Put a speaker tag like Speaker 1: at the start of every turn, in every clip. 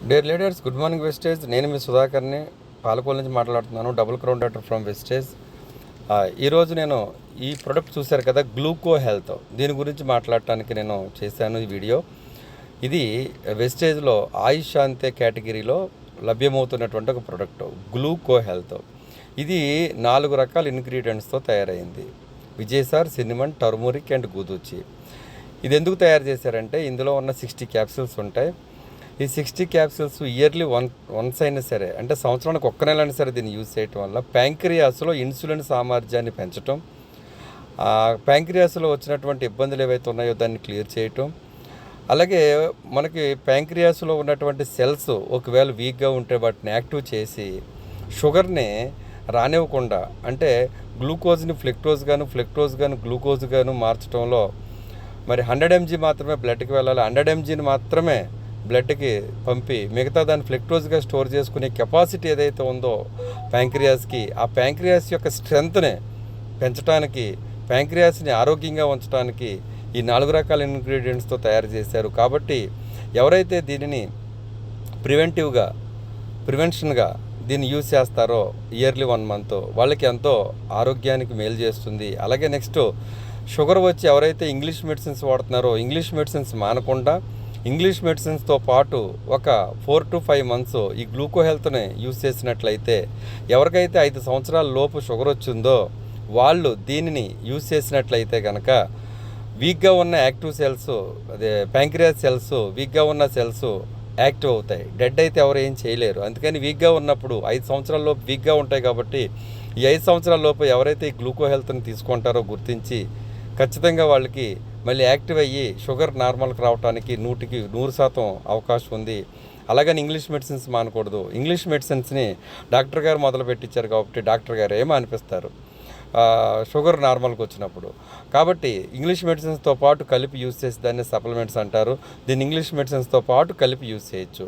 Speaker 1: Dear leaders, good morning Vestige. నేను మీ సుధాకర్ని పాలకోల నుంచి మాట్లాడుతున్నాను. Double crown doctor from Vestige. ఈరోజు నేను ఈ ప్రొడక్ట్ చూశారు కదా, గ్లూకో హెల్త్, దీని గురించి మాట్లాడటానికి నేను చేశాను ఈ వీడియో. ఇది వెస్టేజ్లో ఆయుష్ శాంతే కేటగిరీలో లభ్యమవుతున్నటువంటి ఒక ప్రొడక్ట్ గ్లూకో హెల్త్. ఇది 4 రకాల ఇంగ్రీడియంట్స్తో తయారైంది: విజయసార్, సినిమన్, టర్మరిక్ అండ్ గూదుచి. ఇది ఎందుకు తయారు చేశారంటే, ఇందులో ఉన్న 60 క్యాప్సూల్స్ ఉంటాయి. ఈ 60 క్యాప్సూల్స్ ఇయర్లీ వన్స్ అయినా సరే, అంటే సంవత్సరానికి ఒక్క నెల అయినా సరే దీన్ని యూజ్ చేయటం వల్ల ప్యాంక్రియాస్లో ఇన్సులిన్ సామర్థ్యాన్ని పెంచటం, ప్యాంక్రియాస్లో వచ్చినటువంటి ఇబ్బందులు ఏవైతే ఉన్నాయో దాన్ని క్లియర్ చేయటం, అలాగే మనకి ప్యాంక్రియాస్లో ఉన్నటువంటి సెల్స్ ఒకవేళ వీక్గా ఉంటే వాటిని యాక్టివ్ చేసి షుగర్ని రానివ్వకుండా, అంటే గ్లూకోజ్ని ఫ్లెక్టోజ్ గాను గ్లూకోజ్ గాను మార్చడంలో, మరి 100 mg మాత్రమే బ్లడ్కి వెళ్ళాలి, 100 mgని మాత్రమే బ్లడ్కి పంపి మిగతా దాన్ని ఫ్లెక్టోజ్గా స్టోర్ చేసుకునే కెపాసిటీ ఏదైతే ఉందో ప్యాంక్రియాస్కి, ఆ ప్యాంక్రియాస్ యొక్క స్ట్రెంగ్త్ని పెంచడానికి, ప్యాంక్రియాస్ని ఆరోగ్యంగా ఉంచడానికి ఈ 4 రకాల ఇంగ్రీడియంట్స్తో తయారు చేశారు. కాబట్టి ఎవరైతే దీనిని ప్రివెన్షన్గా దీన్ని యూజ్ చేస్తారో ఇయర్లీ 1 month, వాళ్ళకి ఎంతో ఆరోగ్యానికి మేలు చేస్తుంది. అలాగే నెక్స్ట్, షుగర్ వచ్చి ఎవరైతే ఇంగ్లీష్ మెడిసిన్స్ వాడుతున్నారో ఇంగ్లీష్ మెడిసిన్స్ మానకుండా ఇంగ్లీష్ మెడిసిన్స్తో పాటు ఒక 4 to 5 months ఈ గ్లూకో హెల్త్ని యూజ్ చేసినట్లయితే, ఎవరికైతే 5 సంవత్సరాల లోపు షుగర్ వచ్చిందో వాళ్ళు దీనిని యూజ్ చేసినట్లయితే కనుక వీక్గా ఉన్న యాక్టివ్ సెల్స్, అదే ప్యాంక్రియాస్ సెల్స్, వీక్గా ఉన్న సెల్స్ యాక్టివ్ అవుతాయి. డెడ్ అయితే ఎవరు ఏం చేయలేరు. అందుకని వీక్గా ఉన్నప్పుడు 5 సంవత్సరాల లోపు వీక్గా ఉంటాయి. కాబట్టి ఈ 5 సంవత్సరాల లోపు ఎవరైతే ఈ గ్లూకో హెల్త్ని తీసుకుంటారో గుర్తించి ఖచ్చితంగా వాళ్ళకి మళ్ళీ యాక్టివ్ అయ్యి షుగర్ నార్మల్కి రావడానికి 100కి 100% అవకాశం ఉంది. అలాగని ఇంగ్లీష్ మెడిసిన్స్ మానకూడదు. ఇంగ్లీష్ మెడిసిన్స్ని డాక్టర్ గారు మొదలు పెట్టించారు కాబట్టి డాక్టర్ గారు ఏమో అనిపిస్తారు షుగర్ నార్మల్కి వచ్చినప్పుడు. కాబట్టి ఇంగ్లీష్ మెడిసిన్స్తో పాటు కలిపి యూజ్ చేసి దాన్ని సప్లిమెంట్స్ అంటారు. దీన్ని ఇంగ్లీష్ మెడిసిన్స్తో పాటు కలిపి యూజ్ చేయొచ్చు.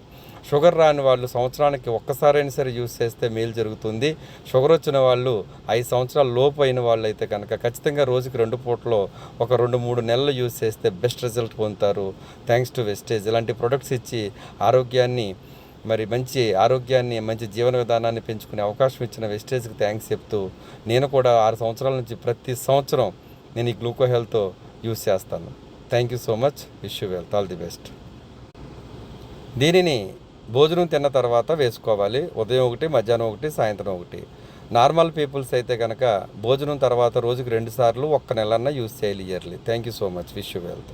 Speaker 1: షుగర్ రాని వాళ్ళు సంవత్సరానికి ఒక్కసారైనా సరే యూజ్ చేస్తే మేలు జరుగుతుంది. షుగర్ వచ్చిన వాళ్ళు 5 సంవత్సరాల లోపు అయిన వాళ్ళు అయితే కనుక ఖచ్చితంగా రోజుకి 2 పూటలో ఒక 2-3 నెలలు యూజ్ చేస్తే బెస్ట్ రిజల్ట్ పొందుతారు. Thanks to Vestige. ఇలాంటి ప్రొడక్ట్స్ ఇచ్చి మంచి జీవన విధానాన్ని పెంచుకునే అవకాశం ఇచ్చిన వెస్టేజ్కి థ్యాంక్స్ చెప్తూ, నేను కూడా 6 సంవత్సరాల నుంచి ప్రతి సంవత్సరం నేను ఈ గ్లూకో హెల్త్ యూజ్ చేస్తాను. Thank you so much. Wish you wealth. All the best. దీనిని భోజనం తిన్న తర్వాత వేసుకోవాలి. ఉదయం 1, మధ్యాహ్నం 1, సాయంత్రం 1. నార్మల్ పీపుల్స్ అయితే కనుక భోజనం తర్వాత రోజుకి 2 సార్లు 1 నెలన్నా యూజ్ చేయాలి yearly. Thank you so much. Wish you wealth.